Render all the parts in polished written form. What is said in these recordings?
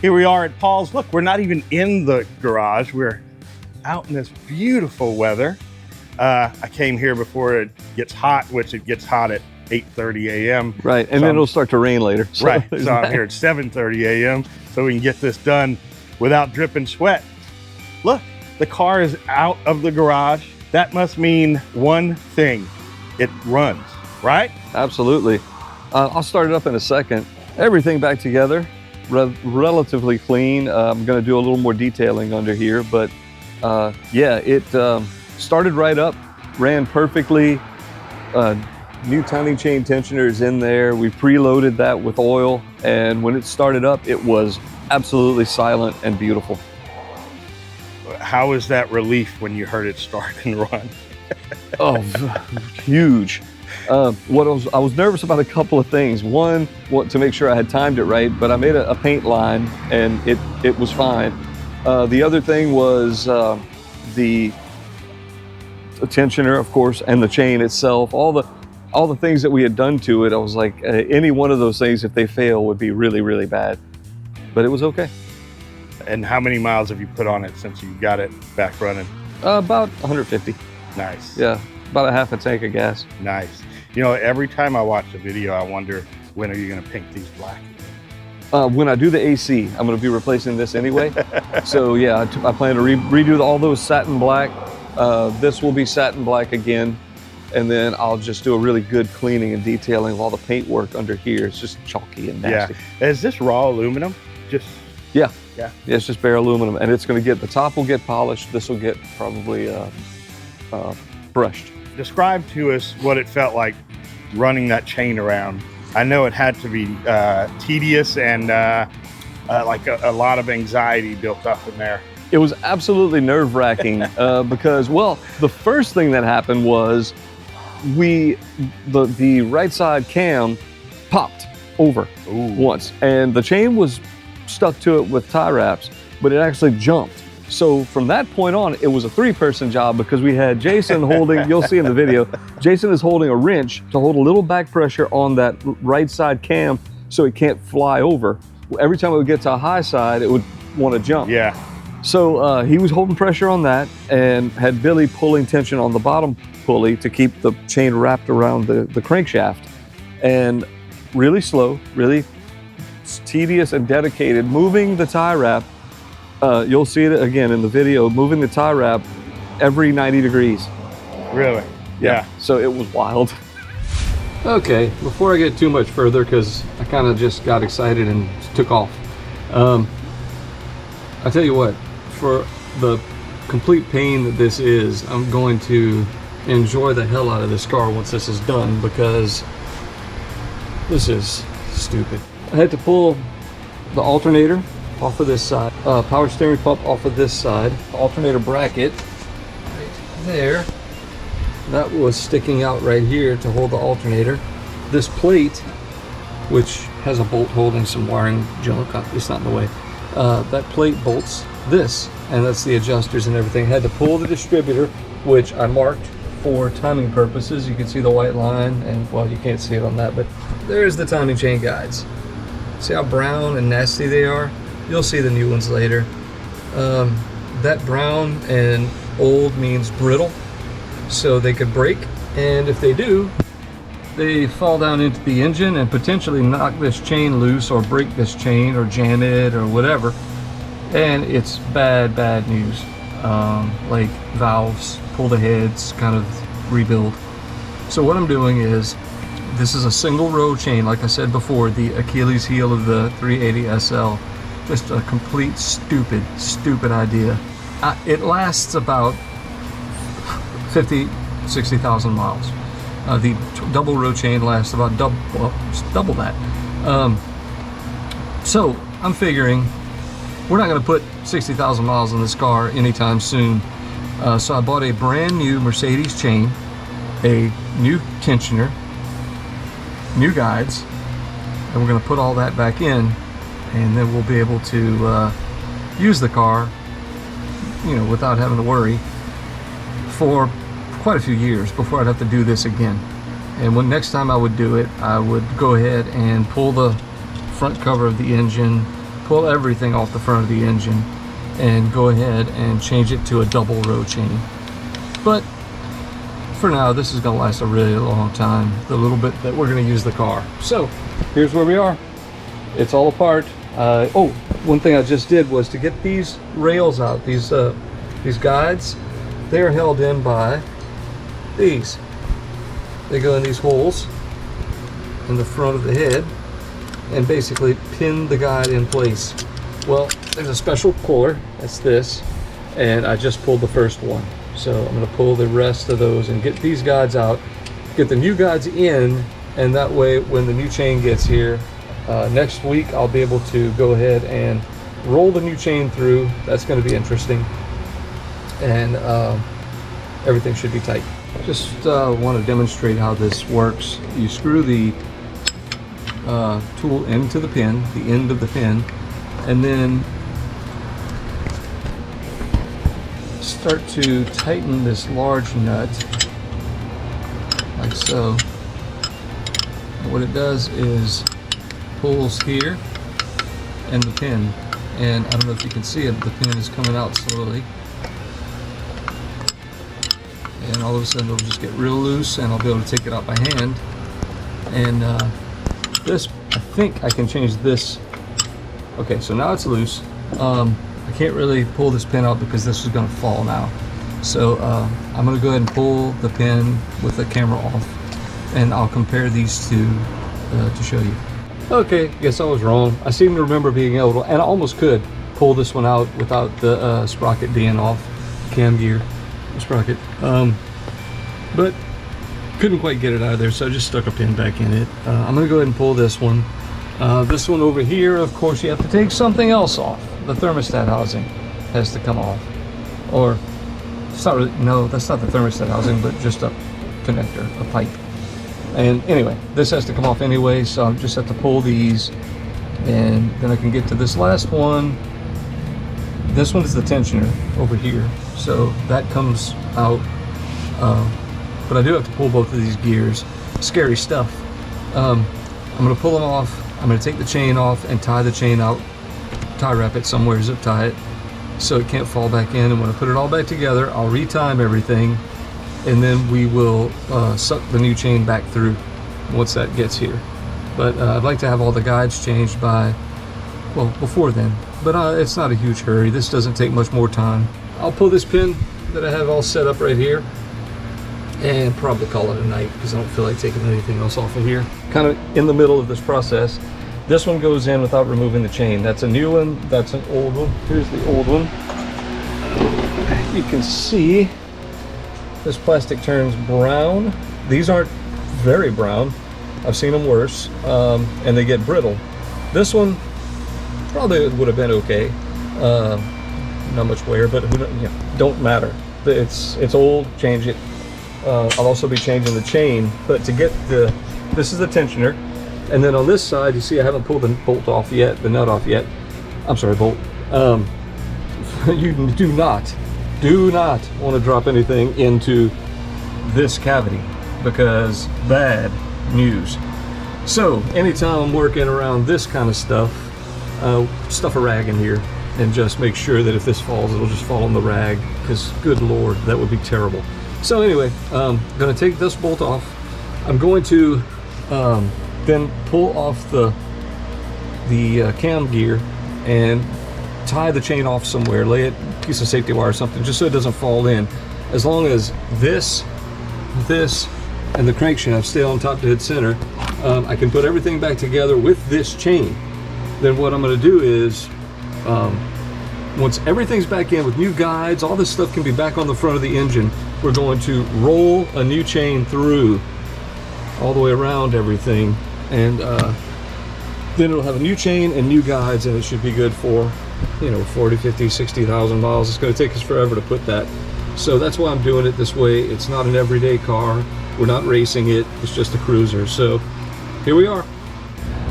Here we are at Paul's. Look, we're not even in the garage. We're out in this beautiful weather. I came here before it gets hot, which it gets hot at 8:30 a.m. Right, and then it'll start to rain later. So right, so I'm here at 7:30 a.m. so we can get this done without dripping sweat. Look, the car is out of the garage. That must mean one thing. It runs, right? Absolutely. I'll start it up in a second. Everything back together, relatively clean. I'm going to do a little more detailing under here, but yeah, it started right up, ran perfectly. New timing chain tensioner is in there. We preloaded that with oil, and when it started up, it was absolutely silent and beautiful. How was that relief when you heard it start and run? Oh, huge. I was nervous about a couple of things. One, to make sure I had timed it right, but I made a paint line and it was fine. The other thing was the tensioner, of course, and the chain itself. All the things that we had done to it, I was like, any one of those things, if they fail, would be really, really bad. But it was okay. And how many miles have you put on it since you got it back running? About 150. Nice. Yeah, about a half a tank of gas. Nice. You know, every time I watch the video, I wonder, when are you going to paint these black? When I do the AC, I'm going to be replacing this anyway. So yeah, I plan to redo all those satin black. This will be satin black again. And then I'll just do a really good cleaning and detailing of all the paint work under here. It's just chalky and nasty. Yeah. Is this raw aluminum? Yeah. Yeah. Yeah, it's just bare aluminum. And it's going to get, the top will get polished. This will get probably brushed. Describe to us what it felt like running that chain around. I know it had to be tedious and like a lot of anxiety built up in there. It was absolutely nerve-wracking because, well, the first thing that happened was the right side cam popped over once, and the chain was stuck to it with tie wraps, but it actually jumped. So from that point on, it was a three-person job because we had Jason holding, you'll see in the video, Jason is holding a wrench to hold a little back pressure on that right side cam so it can't fly over. Every time it would get to a high side, it would want to jump. Yeah. So he was holding pressure on that and had Billy pulling tension on the bottom pulley to keep the chain wrapped around the crankshaft. And really slow, really tedious and dedicated, moving the tie wrap. You'll see it again in the video, moving the tie wrap every 90 degrees. Really? Yeah. So it was wild. Okay, before I get too much further, because I kind of just got excited and took off. I tell you what, for the complete pain that this is, I'm going to enjoy the hell out of this car once this is done, because this is stupid. I had to pull the alternator off of this side, power steering pump off of this side, alternator bracket right there. That was sticking out right here to hold the alternator. This plate, which has a bolt holding some wiring junk, it's not in the way. That plate bolts this, and that's the adjusters and everything. I had to pull the distributor, which I marked for timing purposes. You can see the white line, and well, you can't see it on that, but there's the timing chain guides. See how brown and nasty they are? You'll see the new ones later. That brown and old means brittle, so they could break, and if they do, they fall down into the engine and potentially knock this chain loose or break this chain or jam it or whatever, and it's bad news. Like valves, pull the heads, kind of rebuild. So what I'm doing is, this is a single row chain, like I said before, the Achilles heel of the 380 SL. Just a complete stupid idea. It lasts about 60,000 miles. The double row chain lasts about double that. So I'm figuring we're not going to put 60,000 miles on this car anytime soon. So I bought a brand new Mercedes chain, a new tensioner, new guides, and we're going to put all that back in, and then we'll be able to use the car, you know, without having to worry for quite a few years before I'd have to do this again. And when next time I would do it, I would go ahead and pull the front cover of the engine, pull everything off the front of the engine and go ahead and change it to a double row chain. But for now, this is going to last a really long time, the little bit that we're going to use the car. So here's where we are. It's all apart. Oh, one thing I just did was to get these rails out, these guides. They are held in by these. They go in these holes in the front of the head and basically pin the guide in place. Well, there's a special puller, that's this, and I just pulled the first one. So I'm going to pull the rest of those and get these guides out, get the new guides in, and that way when the new chain gets here next week, I'll be able to go ahead and roll the new chain through. That's going to be interesting, and everything should be tight. Just want to demonstrate how this works. You screw the tool into the pin, the end of the pin, and then start to tighten this large nut like so. And what it does is pulls here and the pin, and I don't know if you can see it, but the pin is coming out slowly, and all of a sudden it'll just get real loose and I'll be able to take it out by hand. And this, I think I can change this. Okay, so now it's loose. I can't really pull this pin out because this is going to fall now. So I'm going to go ahead and pull the pin with the camera off, and I'll compare these two to show you. Okay, guess I was wrong. I seem to remember being able to, and I almost could pull this one out without the sprocket being off, cam gear sprocket, but couldn't quite get it out of there, so I just stuck a pin back in it. I'm going to go ahead and pull this one. This one over here, of course, you have to take something else off. The thermostat housing has to come off. Or, it's not really, no, that's not the thermostat housing, but just a connector, a pipe. And anyway, this has to come off anyway, so I just have to pull these, and then I can get to this last one. This one is the tensioner over here, so that comes out. But I do have to pull both of these gears. Scary stuff. I'm going to pull them off. I'm going to take the chain off and tie the chain out, tie wrap it somewhere, zip tie it, so it can't fall back in. And when I put it all back together, I'll retime everything, and then we will suck the new chain back through once that gets here. But I'd like to have all the guides changed by, well, before then. But it's not a huge hurry. This doesn't take much more time. I'll pull this pin that I have all set up right here and probably call it a night because I don't feel like taking anything else off of here. Kind of in the middle of this process. This one goes in without removing the chain. That's a new one, that's an old one. Here's the old one. You can see this plastic turns brown. These aren't very brown. I've seen them worse, and they get brittle. This one probably would have been okay. Not much wear, but don't matter. It's old, change it. I'll also be changing the chain, but to get this is the tensioner. And then on this side, you see I haven't pulled the bolt off yet, the nut off yet. I'm sorry, bolt. You do not want to drop anything into this cavity because bad news. So anytime I'm working around this kind of stuff, stuff a rag in here and just make sure that if this falls, it'll just fall on the rag, because good Lord, that would be terrible. So anyway, I'm going to take this bolt off. I'm going to then pull off the cam gear and tie the chain off somewhere, lay it, piece of safety wire or something, just so it doesn't fall in. As long as this, and the crankshaft stay on top to dead center, I can put everything back together with this chain. Then what I'm going to do is, once everything's back in with new guides, all this stuff can be back on the front of the engine, we're going to roll a new chain through all the way around everything, and then it'll have a new chain and new guides, and it should be good for 40, 50, 60,000 miles. It's going to take us forever to put that. So that's why I'm doing it this way. It's not an everyday car. We're not racing it. It's just a cruiser. So here we are.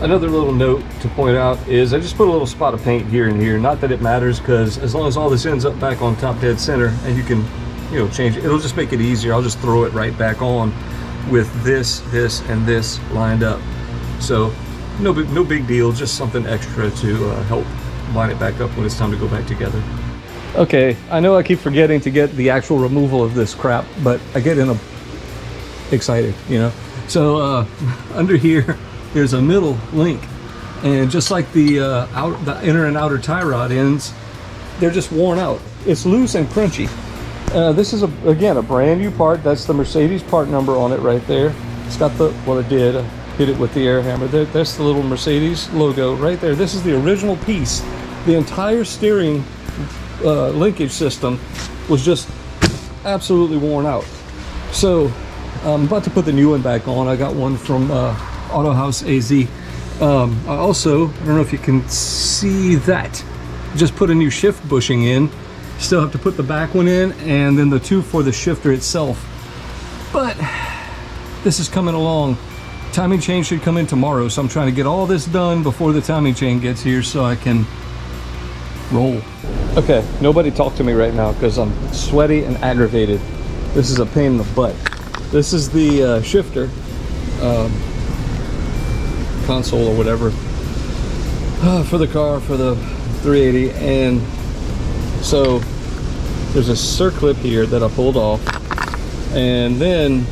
Another little note to point out is I just put a little spot of paint here and here. Not that it matters, because as long as all this ends up back on top dead center and you can change it, it'll just make it easier. I'll just throw it right back on with this, and this lined up. So no big deal, just something extra to help line it back up when it's time to go back together. Okay, I know I keep forgetting to get the actual removal of this crap, but I get excited, you know. So under here, there's a middle link, and just like the inner and outer tie rod ends, they're just worn out. It's loose and crunchy. This is again a brand new part. That's the Mercedes part number on it right there. It's got the, well, it did. I hit it with the air hammer. That's the little Mercedes logo right there. This is the original piece. The entire steering linkage system was just absolutely worn out. So I'm about to put the new one back on. I got one from Auto House AZ. I also, I don't know if you can see that, just put a new shift bushing in. Still have to put the back one in, and then the two for the shifter itself. But this is coming along. Timing chain should come in tomorrow, so I'm trying to get all this done before the timing chain gets here so I can roll. Okay, nobody talk to me right now because I'm sweaty and aggravated. This is a pain in the butt. This is the shifter console or whatever for the car, for the 380, and so there's a circlip here that I pulled off, and then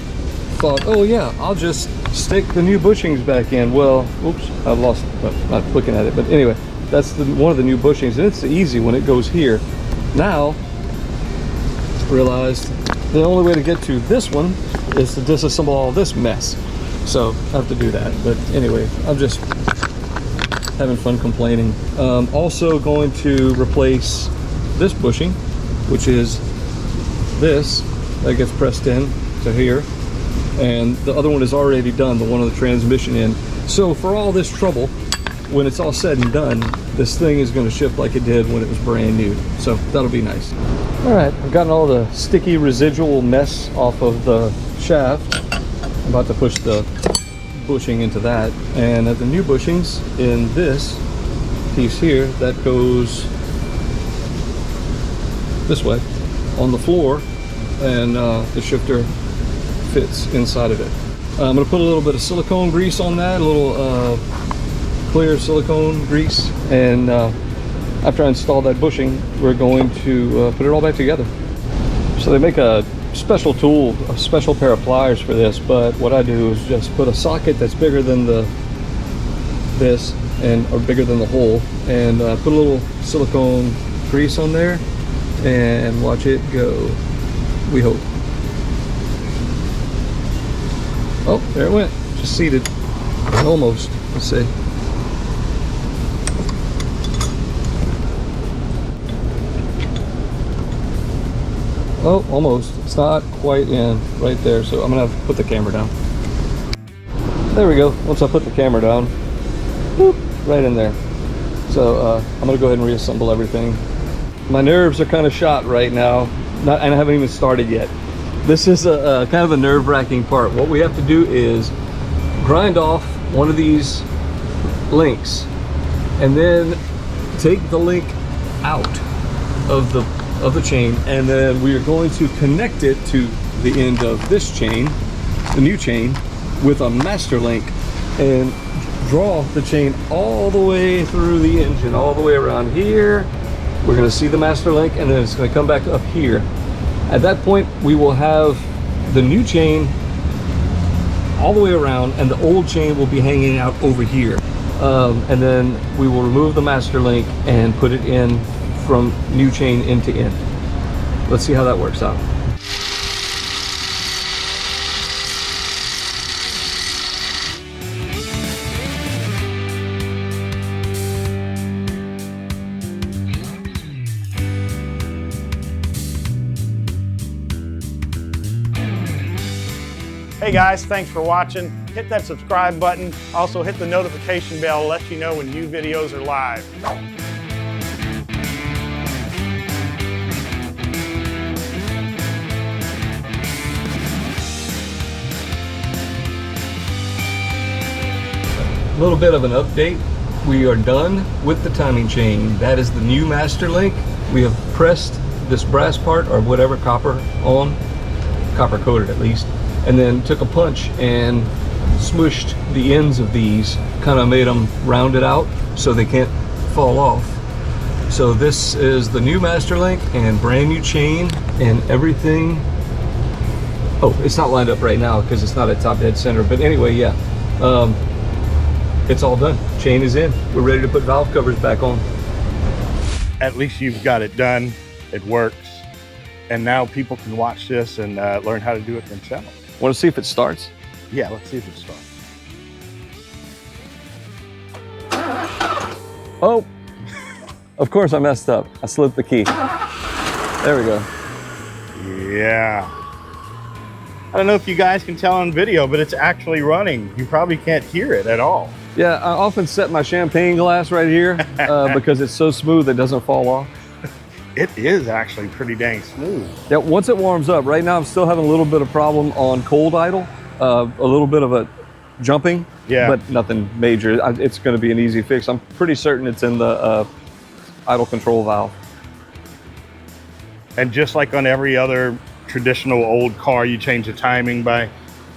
thought, oh yeah, I'll just stick the new bushings back in. Well, oops, I lost, not looking at it, but anyway, that's one of the new bushings, and it's easy when it goes here. Now, realized the only way to get to this one is to disassemble all this mess. So I have to do that. But anyway, I'm just having fun complaining. Also going to replace this bushing, which is this that gets pressed in to here, and the other one is already done, the one on the transmission end. So for all this trouble, when it's all said and done, this thing is going to ship like it did when it was brand new. So that'll be nice. All right, I've gotten all the sticky residual mess off of the shaft. I'm about to push the bushing into that, and the new bushings in this piece here, that goes this way on the floor, and the shifter fits inside of it. I'm going to put a little bit of silicone grease on that, a little clear silicone grease, and after I install that bushing, we're going to put it all back together. So they make a special tool, a special pair of pliers for this, but what I do is just put a socket that's bigger than this or bigger than the hole, and put a little silicone grease on there and watch it go, we hope. Oh, there it went, just seated, almost. Let's see. Oh, almost. It's not quite in right there, so I'm gonna have to put the camera down. There we go. Once I put the camera down, whoop, right in there. So I'm gonna go ahead and reassemble everything. My nerves are kind of shot right now, and I haven't even started yet. This is a kind of a nerve-wracking part. What we have to do is grind off one of these links, and then take the link out of the chain, and then we are going to connect it to the end of this chain, the new chain, with a master link, and draw the chain all the way through the engine, all the way around here. We're going to see the master link, and then it's going to come back up here. At that point, we will have the new chain all the way around, and the old chain will be hanging out over here. And then we will remove the master link and put it in from new chain end to end. Let's see how that works out. Hey guys, thanks for watching. Hit that subscribe button. Also hit the notification bell to let you know when new videos are live. A little bit of an update. We are done with the timing chain. That is the new master link. We have pressed this brass part, or whatever, copper coated at least, and then took a punch and smushed the ends of these, kind of made them rounded out so they can't fall off. So this is the new Master Link and brand new chain and everything. Oh, it's not lined up right now because it's not at top dead center. But anyway, yeah, it's all done. Chain is in. We're ready to put valve covers back on. At least you've got it done. It works. And now people can watch this and learn how to do it themselves. Want to see if it starts? Yeah, let's see if it starts. Oh, of course I messed up. I slipped the key. There we go. Yeah. I don't know if you guys can tell on video, but it's actually running. You probably can't hear it at all. Yeah, I often set my champagne glass right here because it's so smooth it doesn't fall off. It is actually pretty dang smooth. Yeah, once it warms up, right now I'm still having a little bit of problem on cold idle, a little bit of a jumping, Yeah. but nothing major. It's going to be an easy fix. I'm pretty certain it's in the idle control valve. And just like on every other traditional old car, you change the timing by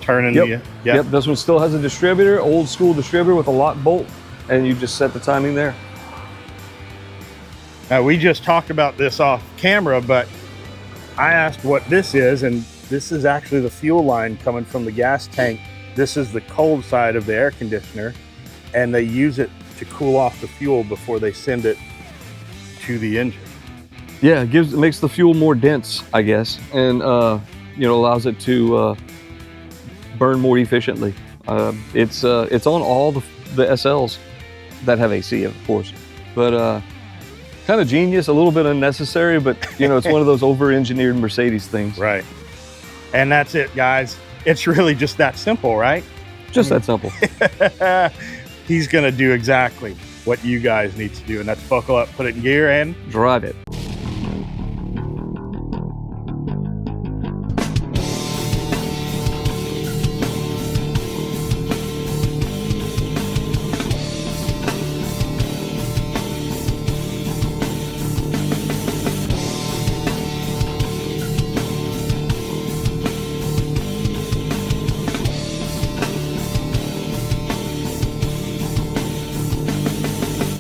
turning the... Yep, this one still has a distributor, old school distributor with a lock bolt, and you just set the timing there. Now, we just talked about this off camera, but I asked what this is, and this is actually the fuel line coming from the gas tank. This is the cold side of the air conditioner, and they use it to cool off the fuel before they send it to the engine. Yeah, it makes the fuel more dense, I guess, and allows it to burn more efficiently. It's on all the SLs that have AC, of course, but kind of genius, a little bit unnecessary, but it's one of those over-engineered Mercedes things. Right. And that's it, guys. It's really just that simple, right? Just that simple. He's gonna do exactly what you guys need to do, and that's buckle up, put it in gear, and Drive it.